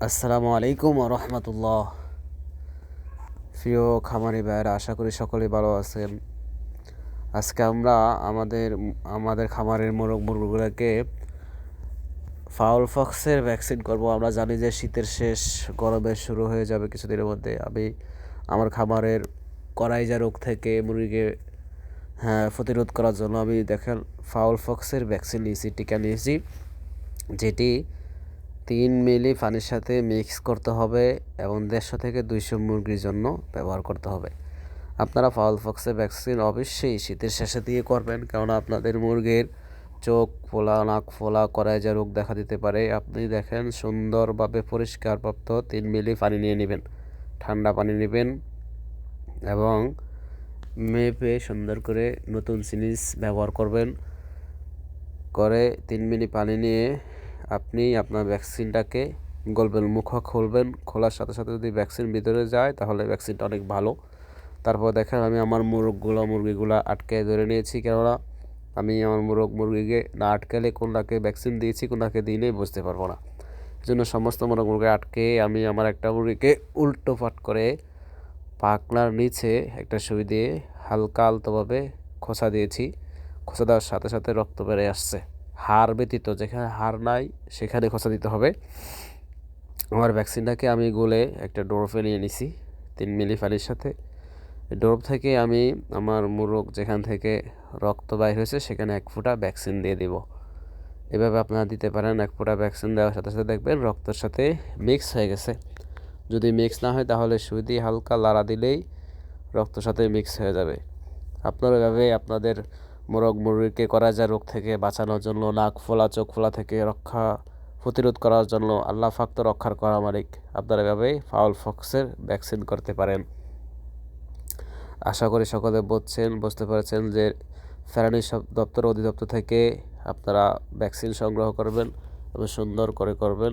আসসালামু আলাইকুম রহমতুল্লাহ। প্রিয় খামারি ভাইয়েরা, আশা করি সকলেই ভালো আছেন। আজকে আমরা আমাদের আমাদের খামারের মুরগিগুলোকে ফাউল পক্সের ভ্যাকসিন করব। আমরা জানি যে শীতের শেষ, গরমের শুরু হয়ে যাবে কিছুদিনের মধ্যে। আমি আমার খামারের করাইজা রোগ থেকে মুরগিকে প্রতিরোধ করার জন্য আমি দেখেন ফাউল পক্সের ভ্যাকসিন নিয়েছি, টিকা নিয়েছি, যেটি 3 মিলি পানির সাথে মিক্স করতে হবে এবং 150 থেকে 200 মুরগির জন্য ব্যবহার করতে হবে। আপনারা ফাউল পক্সের ভ্যাকসিন অবশ্যই শীতের শেষে দিয়ে করবেন, কারণ আপনাদের মুরগির চোখ ফোলা, নাক ফোলা, করাইজা রোগ দেখা দিতে পারে। আপনি দেখেন সুন্দরভাবে পরিষ্কারপ্রাপ্ত 3 মিলি পানি নিয়ে নেবেন, ঠান্ডা পানি নেবেন এবং মেপে সুন্দর করে নতুন সিরিঞ্জ ব্যবহার করবেন। 3 মিলি পানি নিয়ে আপনি আপনার ভ্যাকসিনটাকে গলবেন, মুখ খুলবেন। খোলার সাথে সাথে যদি ভ্যাকসিন ভিতরে যায় তাহলে ভ্যাকসিনটা অনেক ভালো। তারপর দেখেন আমি আমার মুরগিগুলো আটকে ধরে নিয়েছি, কেননা আমি আমার মুরগিকে না আটকালে কোনটাকে ভ্যাকসিন দিয়েছি কোনটাকে দিই নেই বুঝতে পারবো না। এই জন্য সমস্ত মুরগি আটকে আমি আমার একটা মুরগিকে উল্টো পাট করে পাখনার নিচে একটা সুই দিয়ে হালকা আলতোভাবে খোঁচা দিয়েছি। খোঁচা দেওয়ার সাথে সাথে রক্ত বেরিয়ে আসছে। হাড় ব্যতীত, যেখানে হাড় নাই সেখানে খোঁচা দিতে হবে। আমার ভ্যাকসিনটাকে আমি গলে একটা ড্রপে নিয়ে নিছি 3 মিলি পানির সাথে। ড্রপ থেকে আমি আমার মুরগ যেখান থেকে রক্ত বাইর হয়েছে সেখানে 1 ফোঁটা ভ্যাকসিন দিয়ে দিব। এভাবে আপনারা দিতে পারেন। 1 ফোঁটা ভ্যাকসিন দেওয়ার সাথে সাথে দেখবেন রক্তের সাথে মিক্স হয়ে গেছে। যদি মিক্স না হয় তাহলে সুই দিয়ে হালকা লাড়া দিলেই রক্তের সাথে মিক্স হয়ে যাবে। আপনারা এভাবে আপনাদের মুরগিকে করাইজা রোগ থেকে বাঁচানোর জন্য, নাক ফোলা, চোখ ফোলা থেকে প্রতিরোধ করার জন্য, আল্লাহ পাক তো রক্ষার করা মালিক, আপনারা এভাবে ফাউল পক্সের ভ্যাকসিন করতে পারেন। আশা করি সকলে বুঝতে পেরেছেন যে প্রাণী দপ্তর অধিদপ্তর থেকে আপনারা ভ্যাকসিন সংগ্রহ করবেন এবং সুন্দর করে করবেন।